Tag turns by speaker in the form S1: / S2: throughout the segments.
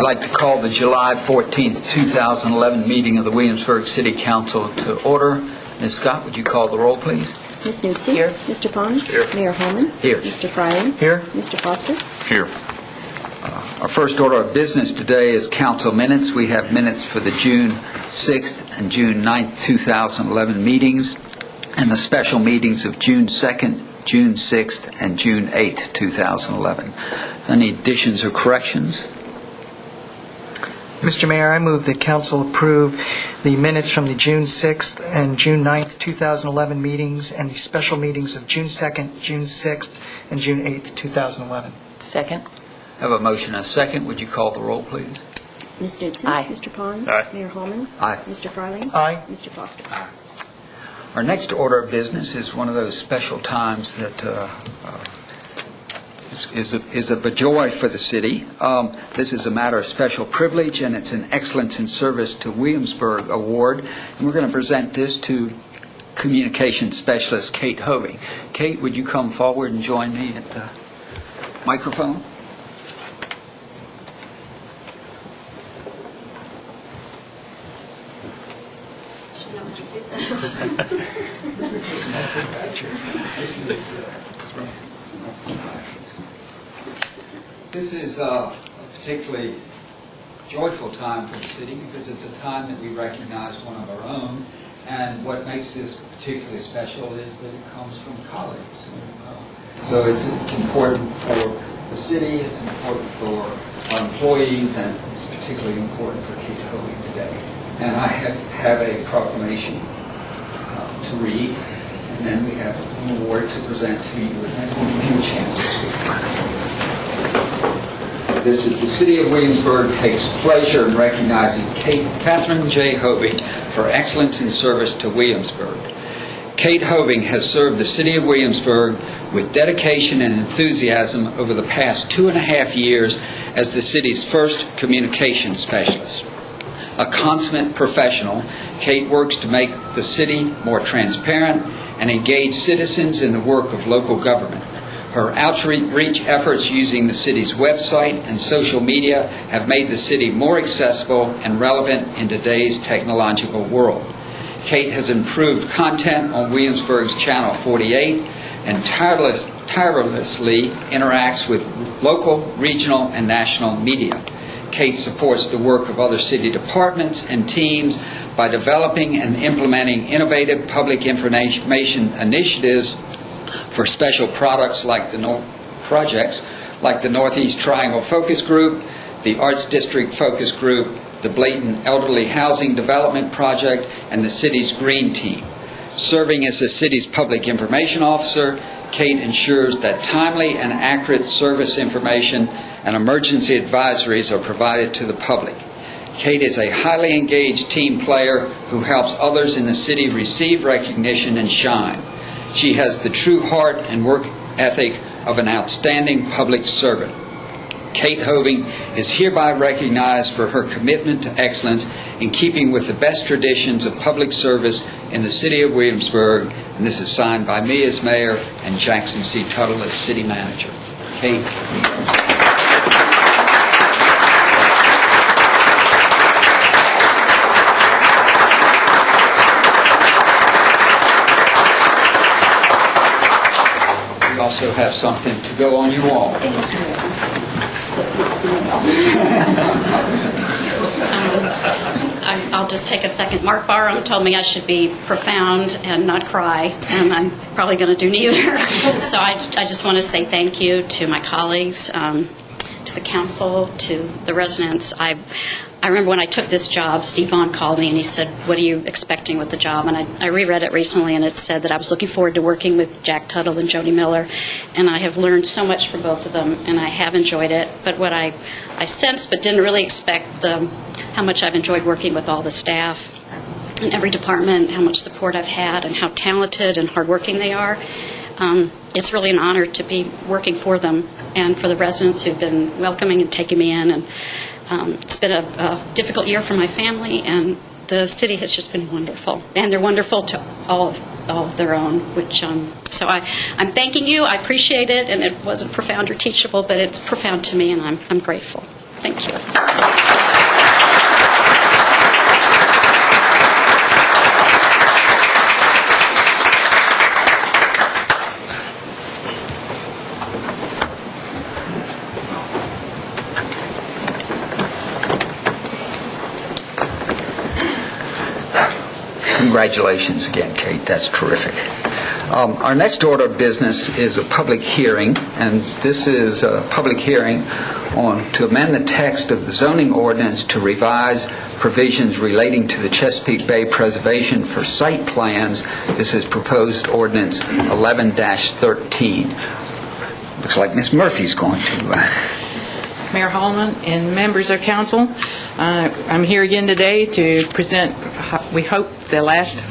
S1: like to call the July 14th, 2011 meeting of the Williamsburg City Council to order. Ms. Scott, would you call the roll, please?
S2: Ms. Newtsy.
S3: Here.
S2: Mr. Pons.
S3: Here.
S2: Mayor Holman.
S1: Here.
S2: Mr. Fryling.
S1: Here.
S2: Mr. Foster.
S3: Here.
S1: Our first order of business today is council minutes. We have minutes for the June 6th and June 9th, 2011 meetings, and the special meetings of June 2nd, June 6th, and June 8th, 2011. Any additions or corrections?
S4: Mr. Mayor, I move that council approve the minutes from the June 6th and June 9th, 2011 meetings and the special meetings of June 2nd, June 6th, and June 8th, 2011.
S3: Second.
S1: I have a motion and a second. Would you call the roll, please?
S2: Ms. Newtsy.
S3: Aye.
S2: Mr. Pons.
S3: Aye.
S2: Mayor Holman.
S1: Aye.
S2: Mr. Fryling.
S4: Aye.
S2: Mr. Foster.
S1: Our next order of business is one of those special times that is of a joy for the city. This is a matter of special privilege, and it's an Excellence in Service to Williamsburg Award. And we're going to present this to Communications Specialist Kate Hoving. Kate, would you come forward and join me at the microphone? This is a particularly joyful time for the city because it's a time that we recognize one of our own, and what makes this particularly special is that it comes from colleagues. So it's important for the city, it's important for our employees, and it's particularly important for Kate Hoving today. And I have a proclamation to read, and then we have an award to present to you, and then we'll give you a chance to speak. This is the City of Williamsburg takes pleasure in recognizing Catherine J. Hoving for excellence in service to Williamsburg. Kate Hoving has served the City of Williamsburg with dedication and enthusiasm over the past 2.5 years as the city's first communications specialist. A consummate professional, Kate works to make the city more transparent and engage citizens in the work of local government. Her outreach efforts using the city's website and social media have made the city more accessible and relevant in today's technological world. Kate has improved content on Williamsburg's Channel 48 and tirelessly interacts with local, regional, and national media. Kate supports the work of other city departments and teams by developing and implementing innovative public information initiatives for special projects like the Northeast Triangle Focus Group, the Arts District Focus Group, the Blatant Elderly Housing Development Project, and the city's Green Team. Serving as the city's public information officer, Kate ensures that timely and accurate service information and emergency advisories are provided to the public. Kate is a highly engaged team player who helps others in the city receive recognition and shine. She has the true heart and work ethic of an outstanding public servant. Kate Hoving is hereby recognized for her commitment to excellence in keeping with the best traditions of public service in the City of Williamsburg, and this is signed by me as mayor and Jackson C. Tuttle as city manager. Kate. We also have something to go on your wall.
S5: I'll just take a second. Mark Barham told me I should be profound and not cry, and I'm probably going to do neither. So I just want to say thank you to my colleagues, to the council, to the residents. I remember when I took this job, Steve Vaughn called me and he said, "What are you expecting with the job?" And I reread it recently, and it said that I was looking forward to working with Jack Tuttle and Jody Miller, and I have learned so much from both of them, and I have enjoyed it. But what I sensed but didn't really expect how much I've enjoyed working with all the staff in every department, how much support I've had, and how talented and hardworking they are. It's really an honor to be working for them and for the residents who've been welcoming and taking me in. And it's been a difficult year for my family, and the city has just been wonderful. And they're wonderful to all of their own, which so I'm thanking you. I appreciate it, and it wasn't profound or teachable, but it's profound to me, and I'm grateful. Thank you.
S1: Congratulations again, Kate. That's terrific. Our next order of business is a public hearing, and this is a public hearing to amend the text of the zoning ordinance to revise provisions relating to the Chesapeake Bay preservation for site plans. This is proposed ordinance 11-13. Looks like Ms. Murphy's going to...
S3: Mayor Holman and members of council, I'm here again today to present, we hope, the last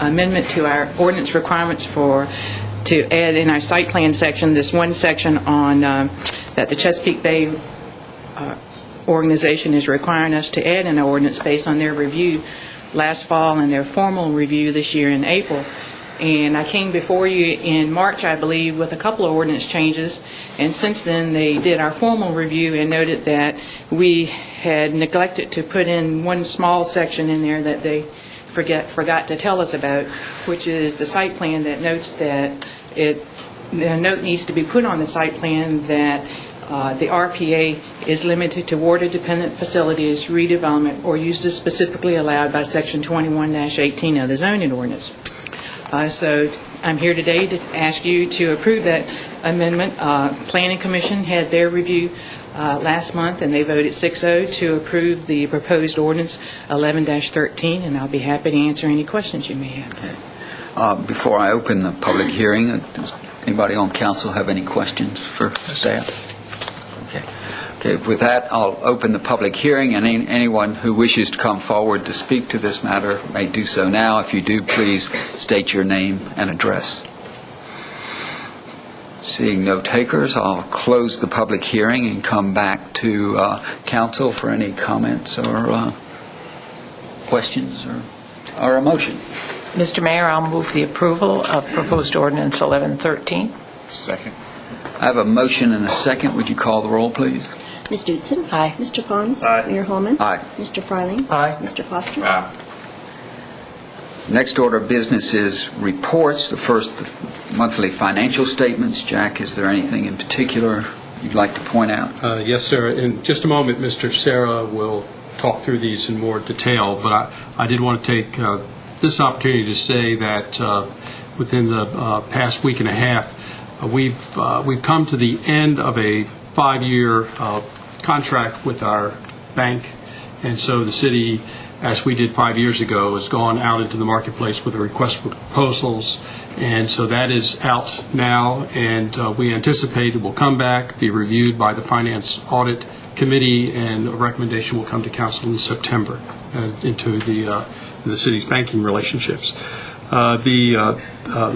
S3: amendment to our ordinance requirements to add in our site plan section, this one section on that the Chesapeake Bay organization is requiring us to add in our ordinance based on their review last fall and their formal review this year in April. And I came before you in March, I believe, with a couple of ordinance changes, and since then they did our formal review and noted that we had neglected to put in one small section in there that they forgot to tell us about, which is the site plan that notes that the note needs to be put on the site plan that the RPA is limited to water-dependent facilities, redevelopment, or uses specifically allowed by Section 21-18 of the zoning ordinance. So I'm here today to ask you to approve that amendment. Planning Commission had their review last month, and they voted 6-0 to approve the proposed ordinance 11-13, and I'll be happy to answer any questions you may have.
S1: Okay. Before I open the public hearing, does anybody on council have any questions for staff? Okay, with that, I'll open the public hearing, and anyone who wishes to come forward to speak to this matter may do so now. If you do, please state your name and address. Seeing no takers, I'll close the public hearing and come back to council for any comments or questions or a motion.
S6: Mr. Mayor, I'll move the approval of proposed ordinance 1113.
S7: Second.
S1: I have a motion and a second. Would you call the roll, please?
S2: Ms. Dutzen?
S6: Aye.
S2: Mr. Pons?
S7: Aye.
S2: Mayor Holman?
S1: Aye.
S2: Mr. Freiling?
S4: Aye.
S2: Mr. Foster?
S7: Aye.
S1: Next order of business is reports. The first, the monthly financial statements. Jack, is there anything in particular you'd like to point out?
S8: Yes, sir. In just a moment, Mr. Sarah will talk through these in more detail, but I did want to take this opportunity to say that within the past week and a half, we've come to the end of a 5-year contract with our bank, and so the city, as we did 5 years ago, has gone out into the marketplace with a request for proposals, and so that is out now, and we anticipate it will come back, be reviewed by the Finance Audit Committee, and a recommendation will come to council in September into the city's banking relationships. The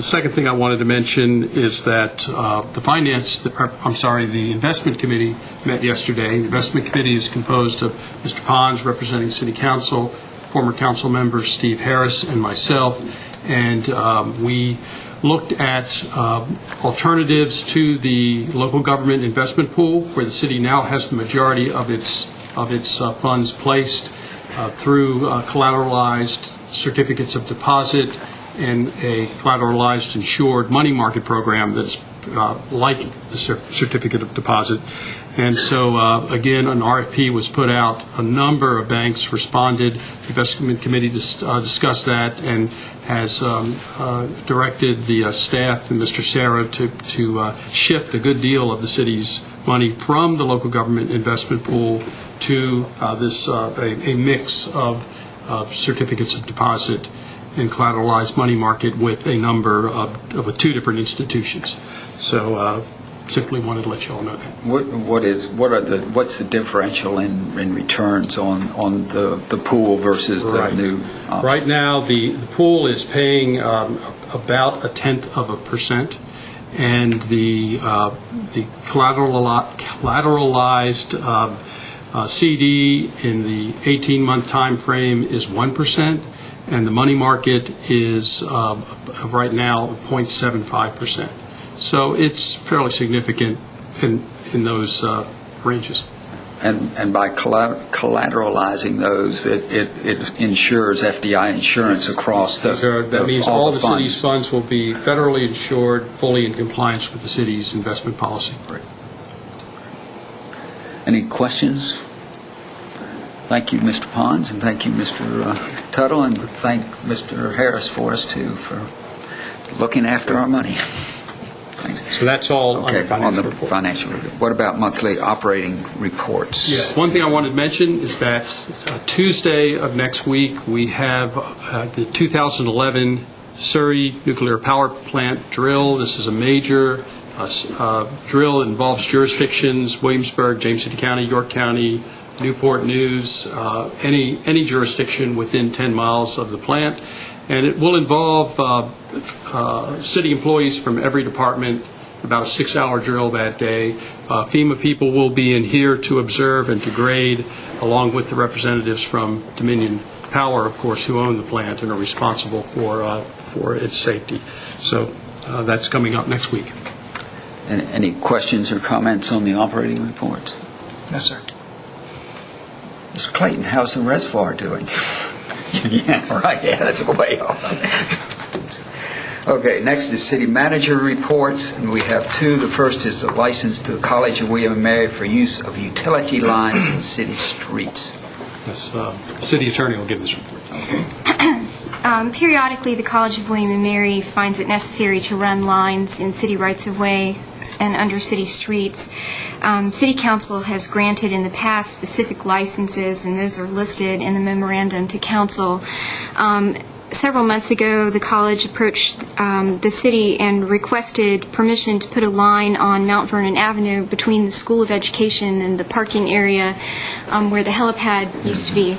S8: second thing I wanted to mention is that the Investment Committee met yesterday. The Investment Committee is composed of Mr. Pons, representing City Council, former council members Steve Harris and myself, and we looked at alternatives to the local government investment pool, where the city now has the majority of its funds placed through collateralized certificates of deposit and a collateralized insured money market program that's like the certificate of deposit. And so, again, an RFP was put out. A number of banks responded. The Investment Committee discussed that and has directed the staff and Mr. Sarah to shift a good deal of the city's money from the local government investment pool to this a mix of certificates of deposit and collateralized money market with a number of 2 different institutions. So simply wanted to let you all know that.
S1: What's the differential in returns on the pool versus the new?
S8: Right now, the pool is paying about 0.1%, and the collateralized CD in the 18-month time frame is 1%. And the money market is right now 0.75%. So it's fairly significant in those ranges.
S1: And by collateralizing those, it ensures FDI insurance across
S8: that means all the city's funds will be federally insured, fully in compliance with the city's investment policy.
S1: Great. Any questions? Thank you, Mr. Pons, and thank you, Mr. Tuttle, and thank Mr. Harris for us, too, for looking after our money. Thanks.
S8: So that's all on the
S1: Okay,
S8: financial
S1: on the
S8: report.
S1: financial report. What about monthly operating reports?
S8: Yes, one thing I wanted to mention is that Tuesday of next week, we have the 2011 Surrey Nuclear Power Plant drill. This is a major drill. It involves jurisdictions, Williamsburg, James City County, York County, Newport News, any jurisdiction within 10 miles of the plant. And it will involve city employees from every department, about a 6-hour drill that day. FEMA people will be in here to observe and to grade, along with the representatives from Dominion Power, of course, who own the plant and are responsible for its safety. So that's coming up next week.
S1: Any questions or comments on the operating report?
S4: No, sir.
S1: Mr. Clayton, how's the reservoir doing? Yeah, right, yeah, that's way off. Okay, next is city manager reports, and we have two. The first is the license to the College of William and Mary for use of utility lines in city streets.
S8: Yes, the city attorney will give this report.
S7: Periodically, the College of William and Mary finds it necessary to run lines in city rights-of-way and under city streets. City Council has granted in the past specific licenses, and those are listed in the memorandum to Council. Several months ago, the college approached the city and requested permission to put a line on Mount Vernon Avenue between the School of Education and the parking area where the helipad used to be.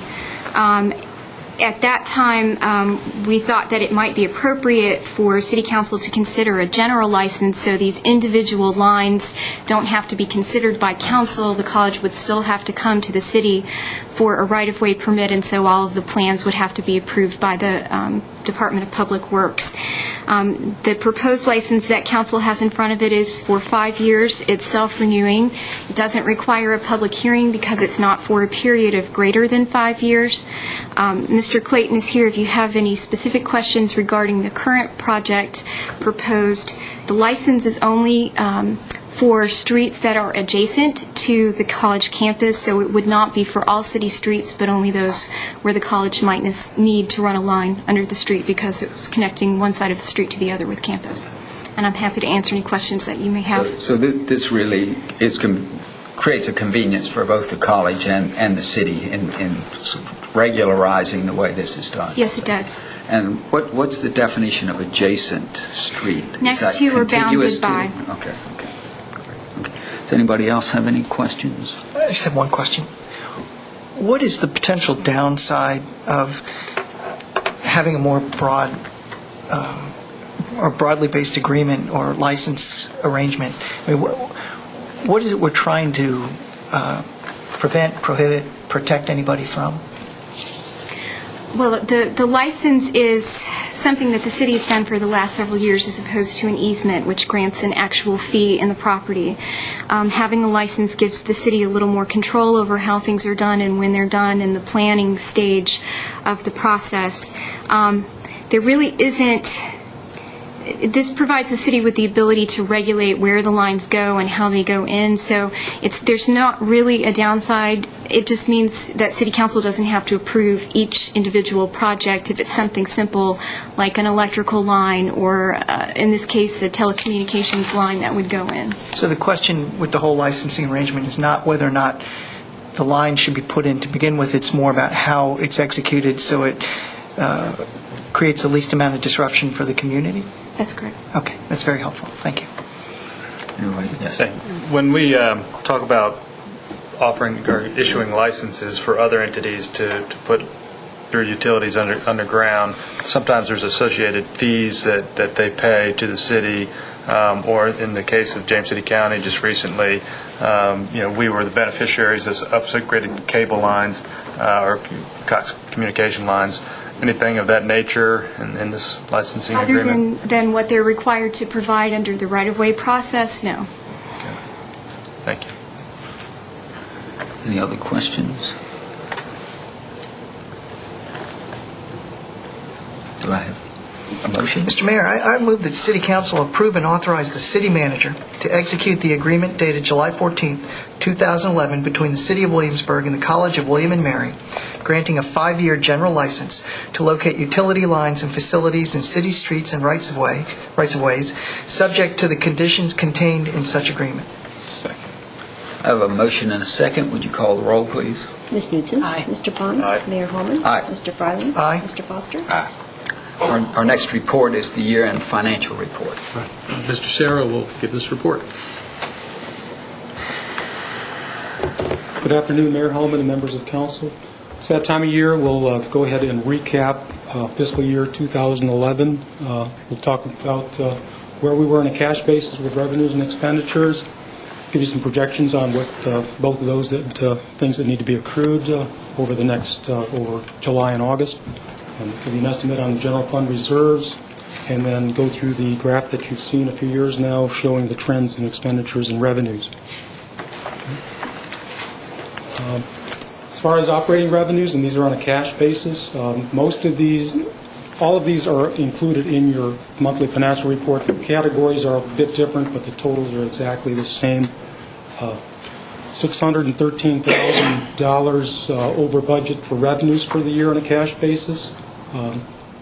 S7: At that time, we thought that it might be appropriate for City Council to consider a general license, so these individual lines don't have to be considered by Council. The college would still have to come to the city for a right-of-way permit, and so all of the plans would have to be approved by the Department of Public Works. The proposed license that Council has in front of it is for 5 years. It's self-renewing. It doesn't require a public hearing because it's not for a period of greater than 5 years. Mr. Clayton is here if you have any specific questions regarding the current project proposed. The license is only for streets that are adjacent to the college campus, so it would not be for all city streets, but only those where the college might need to run a line under the street because it's connecting one side of the street to the other with campus. And I'm happy to answer any questions that you may have.
S1: So this really creates a convenience for both the college and the city in regularizing the way this is done.
S7: Yes, it does.
S1: And what's the definition of adjacent street? Is
S7: Next
S1: that
S7: to or
S1: contiguous
S7: bounded by.
S1: Okay. Does anybody else have any questions?
S4: I just have one question. What is the potential downside of having a more broad or broadly based agreement or license arrangement? I mean, what is it we're trying to prevent, prohibit, protect anybody from?
S7: Well, the license is something that the city has done for the last several years as opposed to an easement, which grants an actual fee in the property. Having a license gives the city a little more control over how things are done and when they're done in the planning stage of the process. There really isn't... This provides the city with the ability to regulate where the lines go and how they go in, so there's not really a downside. It just means that City Council doesn't have to approve each individual project if it's something simple like an electrical line or, in this case, a telecommunications line that would go in.
S4: So the question with the whole licensing arrangement is not whether or not the line should be put in to begin with. It's more about how it's executed so it creates the least amount of disruption for the community?
S7: That's correct.
S4: Okay, that's very helpful. Thank you.
S1: Yes.
S9: When we talk about offering or issuing licenses for other entities to put their utilities underground, sometimes there's associated fees that they pay to the city, or in the case of James City County just recently, we were the beneficiaries of upgraded cable lines or Cox communication lines. Anything of that nature in this licensing agreement?
S7: Other than what they're required to provide under the right-of-way process, no.
S9: Okay. Thank you.
S1: Any other questions? Do I have? A motion?
S4: Mr. Mayor, I move that City Council approve and authorize the city manager to execute the agreement dated July 14, 2011, between the City of Williamsburg and the College of William and Mary, granting a 5-year general license to locate utility lines and facilities in city streets and rights-of-ways, subject to the conditions contained in such agreement.
S1: Second. I have a motion and a second. Would you call the roll, please?
S2: Ms. Newton.
S3: Aye.
S2: Mr. Pons.
S9: Aye.
S2: Mayor Holman.
S1: Aye.
S2: Mr. Fryling.
S4: Aye.
S2: Mr. Foster.
S1: Aye. Our next report is the year-end financial report.
S8: Right. Mr. Sarah will give this report.
S10: Good afternoon, Mayor Holman and members of council. It's that time of year. We'll go ahead and recap fiscal year 2011. We'll talk about where we were on a cash basis with revenues and expenditures, give you some projections on what both of those things that need to be accrued over the next over July and August, and give you an estimate on the general fund reserves, and then go through the graph that you've seen a few years now showing the trends in expenditures and revenues. As far as operating revenues, and these are on a cash basis, all of these are included in your monthly financial report. The categories are a bit different, but the totals are exactly the same. $613,000 over budget for revenues for the year on a cash basis.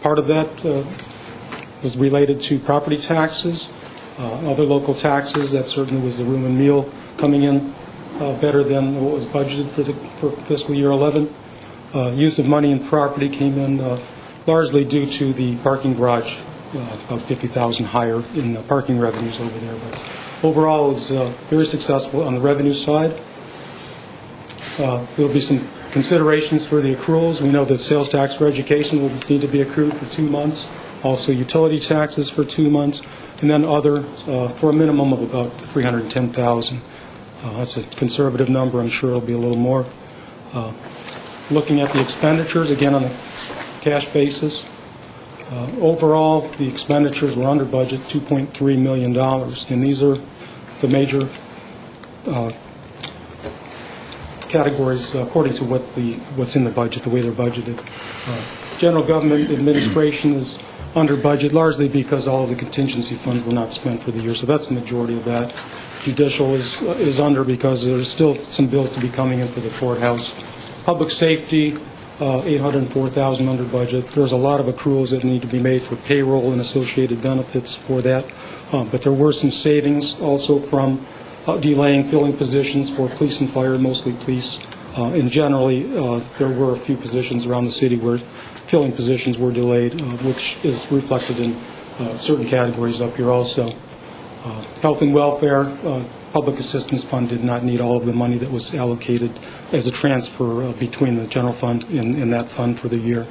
S10: Part of that was related to property taxes, other local taxes. That certainly was the room and meal coming in better than what was budgeted for fiscal year 11. Use of money in property came in largely due to the parking garage, about $50,000 higher in parking revenues over there. But overall, it was very successful on the revenue side. There will be some considerations for the accruals. We know that sales tax for education will need to be accrued for 2 months, also utility taxes for 2 months, and then other for a minimum of about $310,000. That's a conservative number. I'm sure it'll be a little more. Looking at the expenditures, again on a cash basis, overall the expenditures were under budget, $2.3 million, and these are the major categories according to what's in the budget, the way they're budgeted. General government administration is under budget largely because all of the contingency funds were not spent for the year, so that's the majority of that. Judicial is under because there's still some bills to be coming in for the courthouse. Public safety, $804,000 under budget. There's a lot of accruals that need to be made for payroll and associated benefits for that, but there were some savings also from delaying filling positions for police and fire, mostly police. And generally, there were a few positions around the city where filling positions were delayed, which is reflected in certain categories up here also. Health and welfare, public assistance fund did not need all of the money that was allocated as a transfer between the general fund and that fund for the year.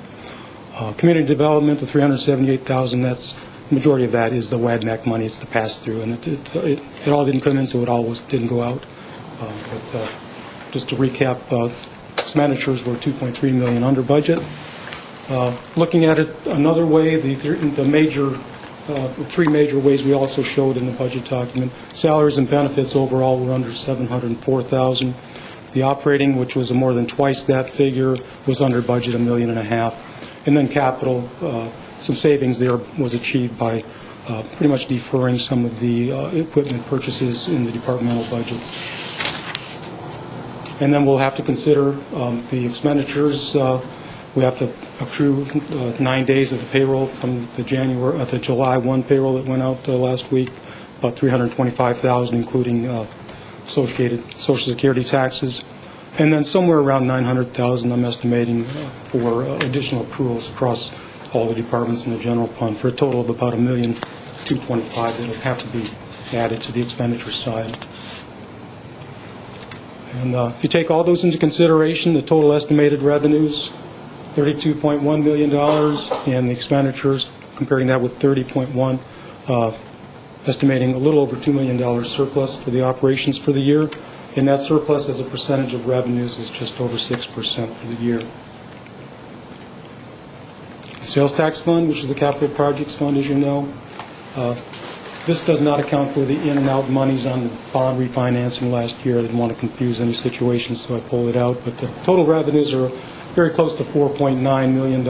S10: Community development, the $378,000, that's the majority of that is the WADMAC money. It's the pass-through, and it all didn't come in, so it all didn't go out. But just to recap, expenditures were $2.3 million under budget. Looking at it another way, the three major ways we also showed in the budget document. Salaries and benefits overall were under $704,000. The operating, which was more than twice that figure, was under budget, $1.5 million. And then capital, some savings there was achieved by pretty much deferring some of the equipment purchases in the departmental budgets. And then we'll have to consider the expenditures. We have to accrue 9 days of the payroll from the July 1 payroll that went out last week, about $325,000, including associated Social Security taxes, and then somewhere around $900,000, I'm estimating, for additional accruals across all the departments in the general fund, for a total of about $1,225,000 that will have to be added to the expenditure side. And if you take all those into consideration, the total estimated revenues, $32.1 million, and the expenditures, comparing that with $30.1, estimating a little over $2 million surplus for the operations for the year, and that surplus as a percentage of revenues is just over 6% for the year. The sales tax fund, which is the capital projects fund, as you know, this does not account for the in and out monies on the bond refinancing last year. I didn't want to confuse any situation, so I pulled it out, but the total revenues are very close to $4.9 million.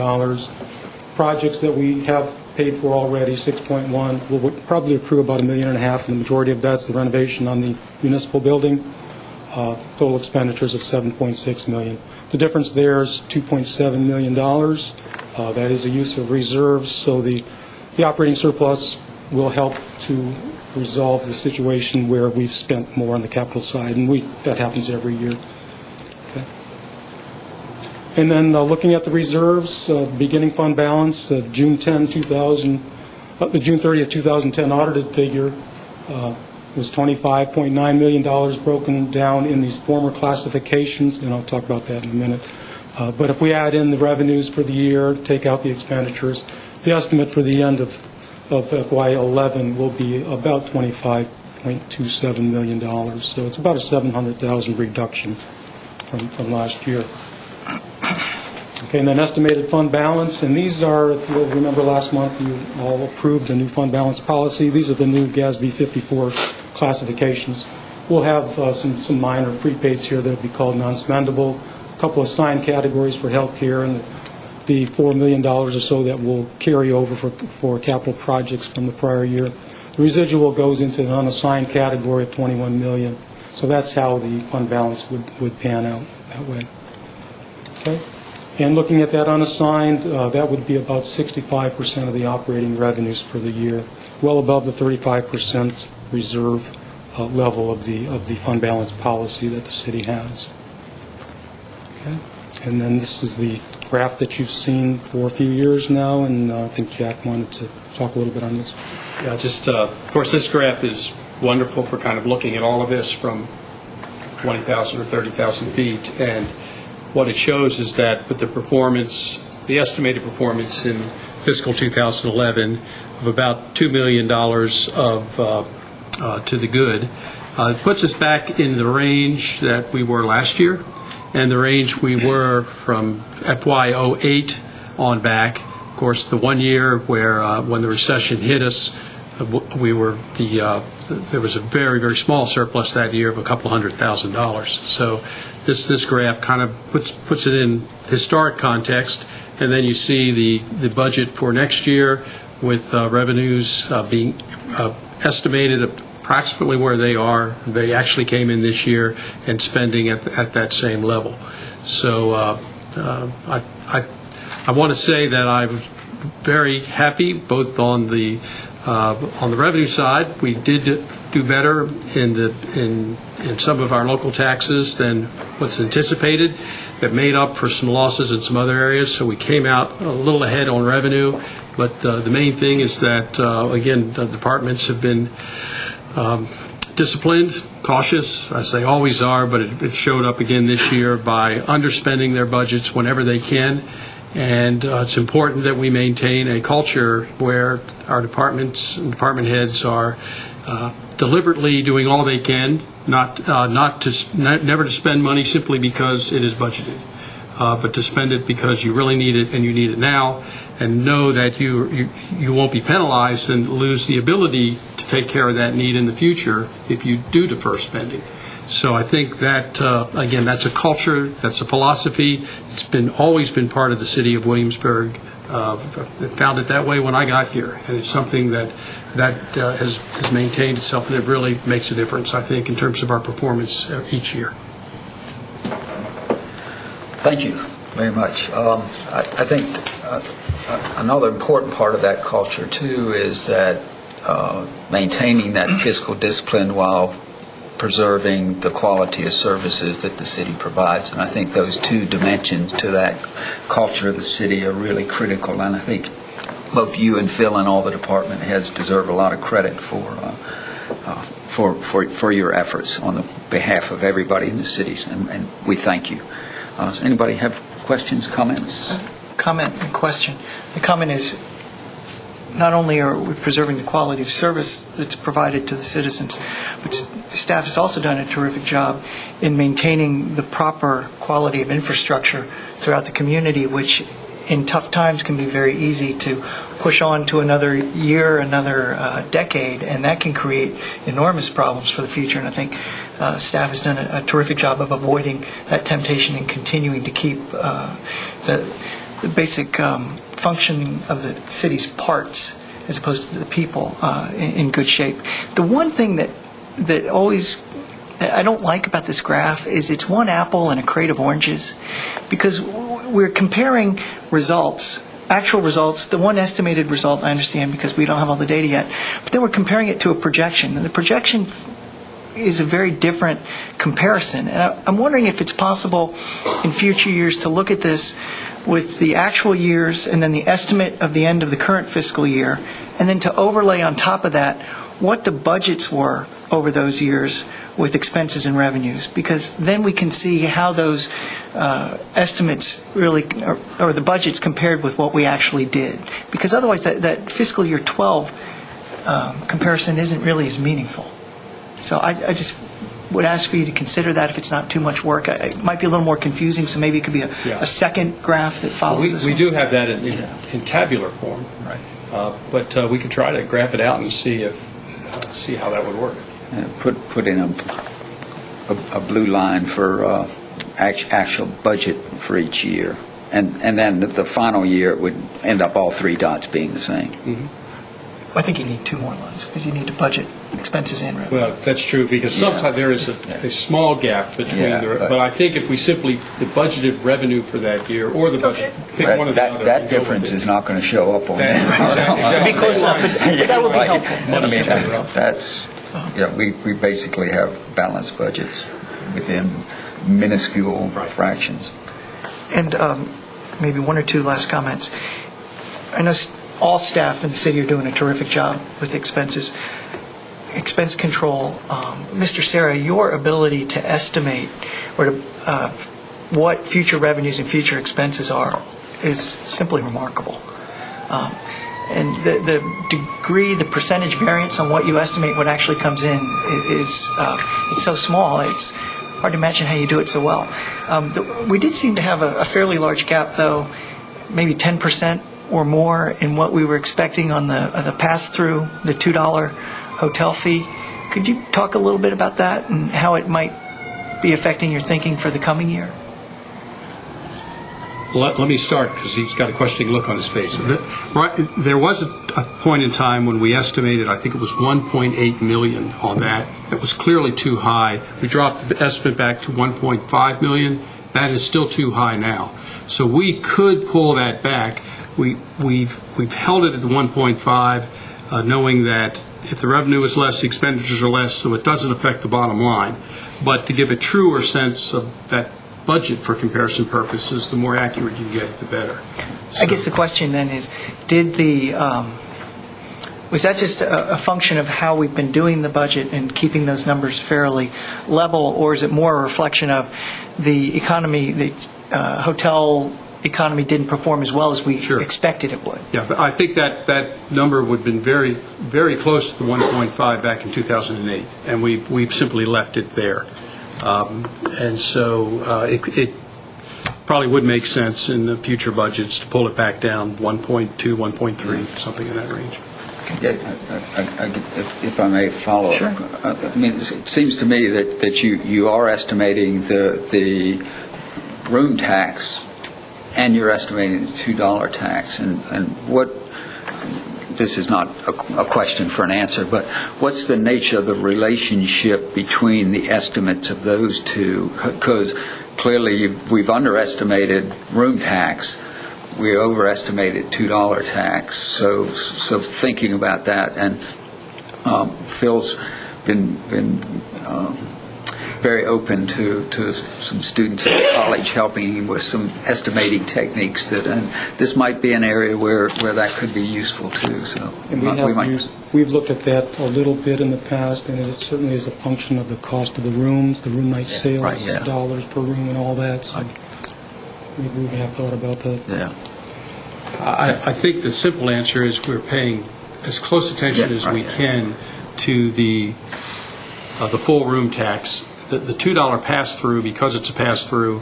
S10: Projects that we have paid for already, 6.1. We'll probably accrue about $1.5 million, and the majority of that's the renovation on the municipal building. Total expenditures of $7.6 million. The difference there is $2.7 million. That is a use of reserves, so the operating surplus will help to resolve the situation where we've spent more on the capital side, and that happens every year. Okay. And then looking at the reserves, beginning fund balance, June 30th, 2010 audited figure was $25.9 million, broken down in these former classifications, and I'll talk about that in a minute. But if we add in the revenues for the year, take out the expenditures, the estimate for the end of FY11 will be about $25.27 million. So it's about a $700,000 reduction from last year. Okay, and then estimated fund balance, and these are, if you'll remember last month, you all approved the new fund balance policy. These are the new GASB 54 classifications. We'll have some minor prepaids here that will be called non-spendable, a couple of assigned categories for health care, and the $4 million or so that will carry over for capital projects from the prior year. The residual goes into an unassigned category of $21 million. So that's how the fund balance would pan out that way. Okay. And looking at that unassigned, that would be about 65% of the operating revenues for the year, well above the 35% reserve level of the fund balance policy that the city has. Okay. And then this is the graph that you've seen for a few years now, and I think Jack wanted to talk a little bit on this.
S8: Yeah, just, of course, this graph is wonderful for kind of looking at all of this from 20,000 or 30,000 feet, and what it shows is that with the performance, the estimated performance in fiscal 2011 of about $2 million to the good, it puts us back in the range that we were last year and the range we were from FY08 on back. Of course, the 1 year where when the recession hit us, there was a very, very small surplus that year of a couple $100,000. So this graph kind of puts it in historic context, and then you see the budget for next year with revenues being estimated approximately where they are. They actually came in this year, and spending at that same level. So I want to say that I'm very happy both on the revenue side. We did do better in some of our local taxes than what's anticipated. That made up for some losses in some other areas, so we came out a little ahead on revenue. But the main thing is that, again, the departments have been disciplined, cautious, as they always are, but it showed up again this year by underspending their budgets whenever they can. And it's important that we maintain a culture where our departments and department heads are deliberately doing all they can, never to spend money simply because it is budgeted, but to spend it because you really need it and you need it now, and know that you won't be penalized and lose the ability to take care of that need in the future if you do defer spending. So I think that, again, that's a culture, that's a philosophy. It's always been part of the city of Williamsburg. I found it that way when I got here, and it's something that has maintained itself, and it really makes a difference, I think, in terms of our performance each year.
S1: Thank you very much. I think another important part of that culture, too, is that maintaining that fiscal discipline while preserving the quality of services that the city provides. And I think those two dimensions to that culture of the city are really critical. And I think both you and Phil and all the department heads deserve a lot of credit for your efforts on the behalf of everybody in the cities, and we thank you. Does anybody have questions, comments?
S4: Comment and question. The comment is, not only are we preserving the quality of service that's provided to the citizens, but staff has also done a terrific job in maintaining the proper quality of infrastructure throughout the community, which in tough times can be very easy to push on to another year, another decade, and that can create enormous problems for the future. And I think staff has done a terrific job of avoiding that temptation and continuing to keep basic functioning of the city's parts as opposed to the people in good shape. The one thing that always I don't like about this graph is it's one apple and a crate of oranges, because we're comparing results, actual results. The one estimated result I understand because we don't have all the data yet, but then we're comparing it to a projection, and the projection is a very different comparison. And I'm wondering if it's possible in future years to look at this with the actual years and then the estimate of the end of the current fiscal year, and then to overlay on top of that what the budgets were over those years with expenses and revenues, because then we can see how those estimates really, or the budgets compared with what we actually did. Because otherwise that fiscal year 12 comparison isn't really as meaningful. So I just would ask for you to consider that if it's not too much work. It might be a little more confusing, so maybe it could be a second graph that follows this
S8: We
S4: one.
S8: do have that in tabular form,
S4: Right.
S8: but we could try to graph it out and see how that would work.
S1: Put in a blue line for actual budget for each year, and then the final year it would end up all three dots being the same.
S8: Mm-hmm.
S4: I think you need two more lines because you need to budget expenses and revenue.
S8: Well, that's true, because sometimes there is a small gap between but I think if we simply the budgeted revenue for that year or the budget, pick one of the other.
S1: That difference is not going to show up on that.
S4: It'd be close enough, but that would be helpful.
S1: I mean, that's, we basically have balanced budgets within minuscule fractions.
S4: And maybe one or two last comments. I know all staff in the city are doing a terrific job with expenses, expense control. Mr. Serra, your ability to estimate or to, what future revenues and future expenses are is simply remarkable. And the degree, the percentage variance on what you estimate what actually comes in is it's so small. It's hard to imagine how you do it so well. We did seem to have a fairly large gap, though, maybe 10% or more in what we were expecting on the pass-through, the $2 hotel fee. Could you talk a little bit about that and how it might be affecting your thinking for the coming year?
S8: Let me start, because he's got a questioning look on his face. There was a point in time when we estimated, I think it was 1.8 million on that. It was clearly too high. We dropped the estimate back to 1.5 million. That is still too high now. So we could pull that back. We've held it at the 1.5, knowing that if the revenue is less, the expenditures are less, so it doesn't affect the bottom line. But to give a truer sense of that budget for comparison purposes, the more accurate you get, the better.
S4: I guess the question then is, was that just a function of how we've been doing the budget and keeping those numbers fairly level, or is it more a reflection of the economy, the hotel economy didn't perform as well as we expected it would?
S8: Yeah, but I think that number would have been very, very close to the 1.5 back in 2008, and we've simply left it there. And so it probably would make sense in the future budgets to pull it back down 1.2, 1.3, something in that range.
S1: If I may follow up. I mean, it seems to me that you are estimating the room tax and you're estimating the $2 tax. And what, this is not a question for an answer, but what's the nature of the relationship between the estimates of those two? Because clearly we've underestimated room tax, we overestimated $2 tax. So thinking about that, and Phil's been very open to some students at college helping him with some estimating techniques and this might be an area where that could be useful too. So
S10: and we've looked at that a little bit in the past, and it certainly is a function of the cost of the rooms, the room night sales, dollars per room and all that. So we have thought about that.
S1: Yeah.
S8: I think the simple answer is we're paying as close attention as we can to the full room tax. The $2 pass-through, because it's a pass-through,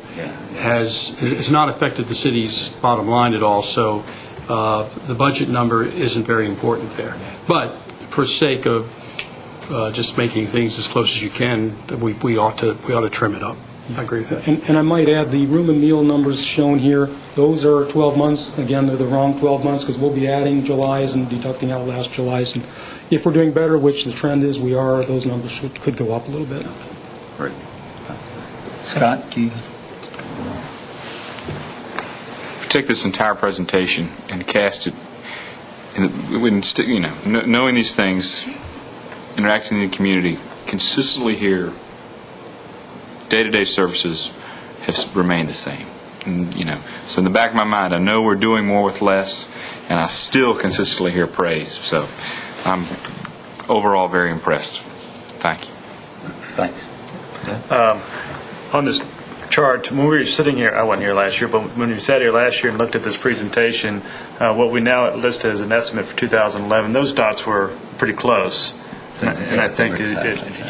S8: has not affected the city's bottom line at all, so the budget number isn't very important there. But for sake of just making things as close as you can, we ought to trim it up. I agree with that.
S10: And I might add, the room and meal numbers shown here, those are 12 months. Again, they're the wrong 12 months because we'll be adding July's and deducting out last July's. And if we're doing better, which the trend is we are, those numbers could go up a little bit.
S1: Great. Scott, do you?
S11: Take this entire presentation and cast it, knowing these things, interacting in the community, consistently here, day-to-day services have remained the same. And, so in the back of my mind, I know we're doing more with less, and I still consistently hear praise. So I'm overall very impressed. Thank you.
S1: Thanks.
S9: On this chart, when we were sitting here, I wasn't here last year, but when we sat here last year and looked at this presentation, what we now list as an estimate for 2011, those dots were pretty close. And I think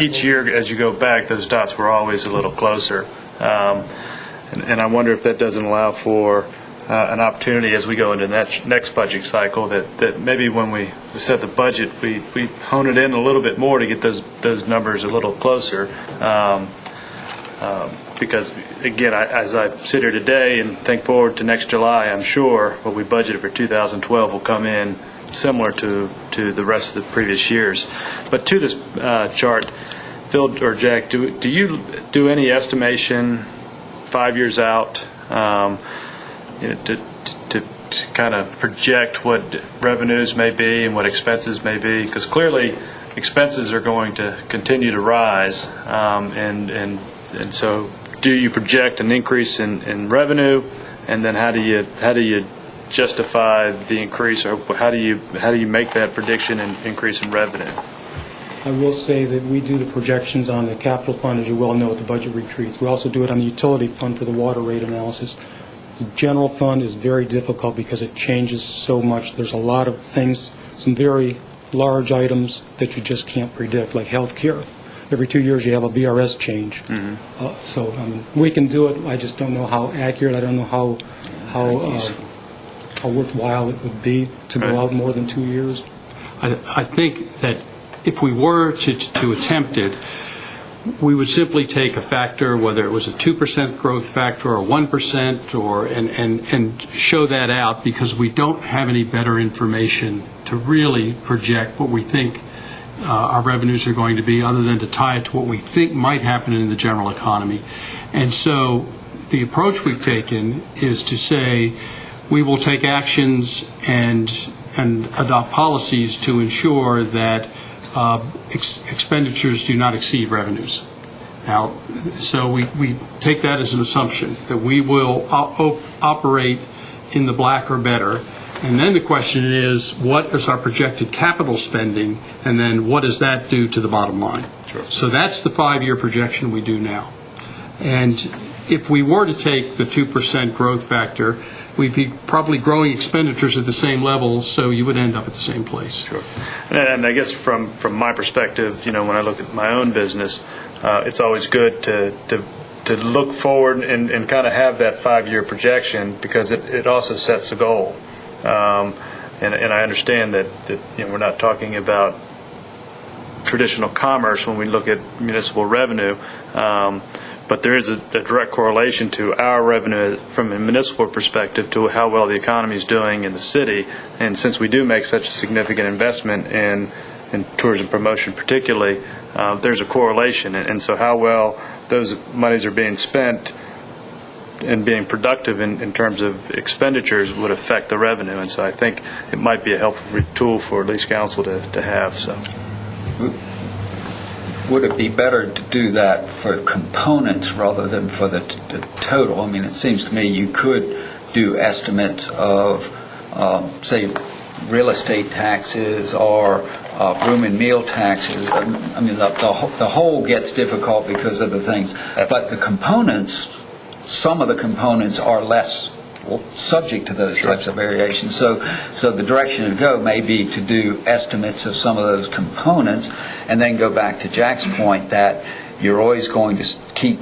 S9: each year as you go back, those dots were always a little closer. And I wonder if that doesn't allow for an opportunity as we go into the next budget cycle that maybe when we set the budget, we hone it in a little bit more to get those numbers a little closer. Because, again, as I sit here today and think forward to next July, I'm sure what we budgeted for 2012 will come in similar to the rest of the previous years. But to this chart, Phil or Jack, do you do any estimation 5 years out to kind of project what revenues may be and what expenses may be? Because clearly expenses are going to continue to rise, and so do you project an increase in revenue, and then how do you justify the increase, or how do you make that prediction and increase in revenue?
S10: I will say that we do the projections on the capital fund, as you well know, at the budget retreats. We also do it on the utility fund for the water rate analysis. The general fund is very difficult because it changes so much. There's a lot of things, some very large items that you just can't predict, like health care. Every 2 years you have a VRS change. Mm-hmm. So we can do it. I just don't know how accurate. I don't know how worthwhile it would be to go out more than 2 years.
S8: I think that if we were to attempt it, we would simply take a factor, whether it was a 2% growth factor or 1%, and show that out, because we don't have any better information to really project what we think our revenues are going to be, other than to tie it to what we think might happen in the general economy. And so the approach we've taken is to say we will take actions and adopt policies to ensure that expenditures do not exceed revenues. Now, so we take that as an assumption that we will operate in the black or better. And then the question is, what is our projected capital spending, and then what does that do to the bottom line? Sure. So that's the 5-year projection we do now. And if we were to take the 2% growth factor, we'd be probably growing expenditures at the same level, so you would end up at the same place.
S9: Sure. And I guess from my perspective, when I look at my own business, it's always good to look forward and kind of have that 5-year projection, because it also sets a goal. And I understand that we're not talking about traditional commerce when we look at municipal revenue, but there is a direct correlation to our revenue from a municipal perspective to how well the economy is doing in the city. And since we do make such a significant investment in tourism promotion particularly, there's a correlation. And so how well those monies are being spent and being productive in terms of expenditures would affect the revenue. And so I think it might be a helpful tool for at least council to have. So,
S1: would it be better to do that for components rather than for the total? I mean, it seems to me you could do estimates of, say, real estate taxes or room and meal taxes. I mean, the whole gets difficult because of the things. But the components, some of the components are less subject to those types of variations. So the direction to go may be to do estimates of some of those components, and then go back to Jack's point that you're always going to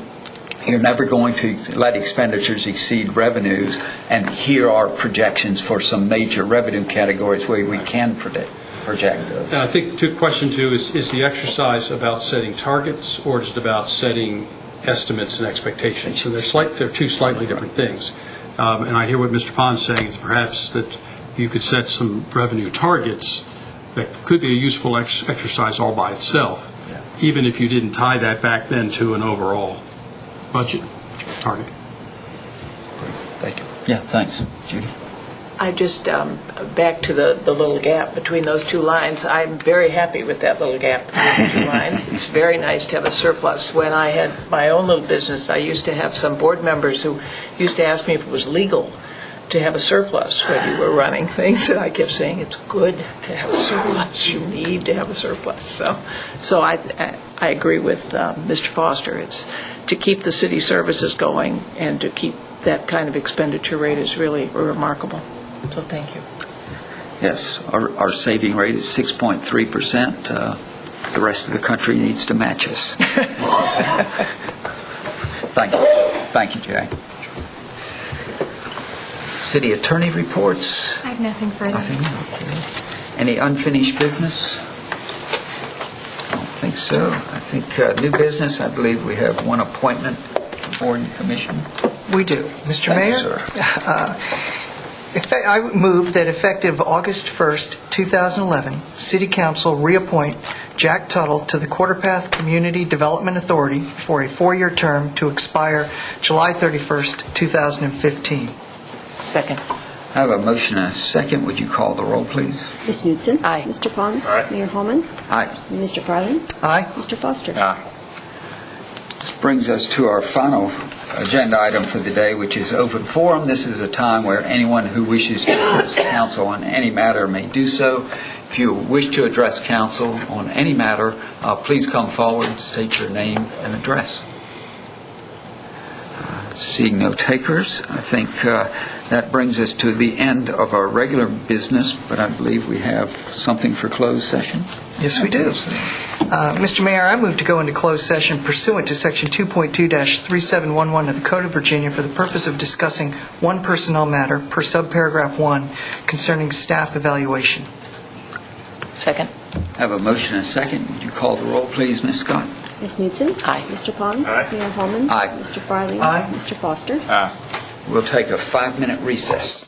S1: you're never going to let expenditures exceed revenues, and here are projections for some major revenue categories where we can project those.
S8: I think the question too is the exercise about setting targets, or is it about setting estimates and expectations. So they're two slightly different things. And I hear what Mr. Pond's saying, is perhaps that you could set some revenue targets that could be a useful exercise all by itself, even if you didn't tie that back then to an overall budget target.
S1: Thank you. Yeah, thanks. Judy?
S6: I just, back to the little gap between those two lines, I'm very happy with that little gap between the two lines. It's very nice to have a surplus. When I had my own little business, I used to have some board members who used to ask me if it was legal to have a surplus when you were running things, and I kept saying, it's good to have a surplus. You need to have a surplus. So I agree with Mr. Foster. It's to keep the city services going and to keep that kind of expenditure rate is really remarkable. So thank you.
S1: Yes, our saving rate is 6.3%. The rest of the country needs to match us. Thank you. Thank you, Jay. City attorney reports?
S7: I have nothing further.
S1: Nothing? Okay. Any unfinished business? I don't think so. I think new business, I believe we have one appointment to board and commission.
S4: We do. Mr.
S1: Thank you,
S4: Mayor,
S1: sir.
S4: I move that effective August 1st, 2011, City Council reappoint Jack Tuttle to the Quarterpath Community Development Authority for a 4-year term to expire July 31st, 2015.
S6: Second.
S1: I have a motion and a second. Would you call the roll, please?
S2: Ms. Knutson?
S6: Aye.
S2: Mr. Pons?
S9: Aye.
S2: Mayor Holman?
S1: Aye.
S2: Mr. Farley?
S4: Aye.
S2: Mr. Foster?
S1: This brings us to our final agenda item for the day, which is open forum. This is a time where anyone who wishes to address council on any matter may do so. If you wish to address council on any matter, please come forward, state your name and address. Seeing no takers, I think that brings us to the end of our regular business, but I believe we have something for closed session.
S4: Yes, we do. Mr. Mayor, I move to go into closed session pursuant to Section 2.2-3711 of the Code of Virginia for the purpose of discussing one personnel matter per subparagraph 1 concerning staff evaluation.
S6: Second.
S1: I have a motion and a second. Would you call the roll, please, Ms. Scott?
S2: Ms. Knutson?
S6: Aye.
S2: Mr. Pons?
S9: Aye.
S2: Mayor Holman?
S1: Aye.
S2: Mr. Farley?
S4: Aye.
S2: Mr. Foster?
S11: Aye.
S1: We'll take a 5-minute recess.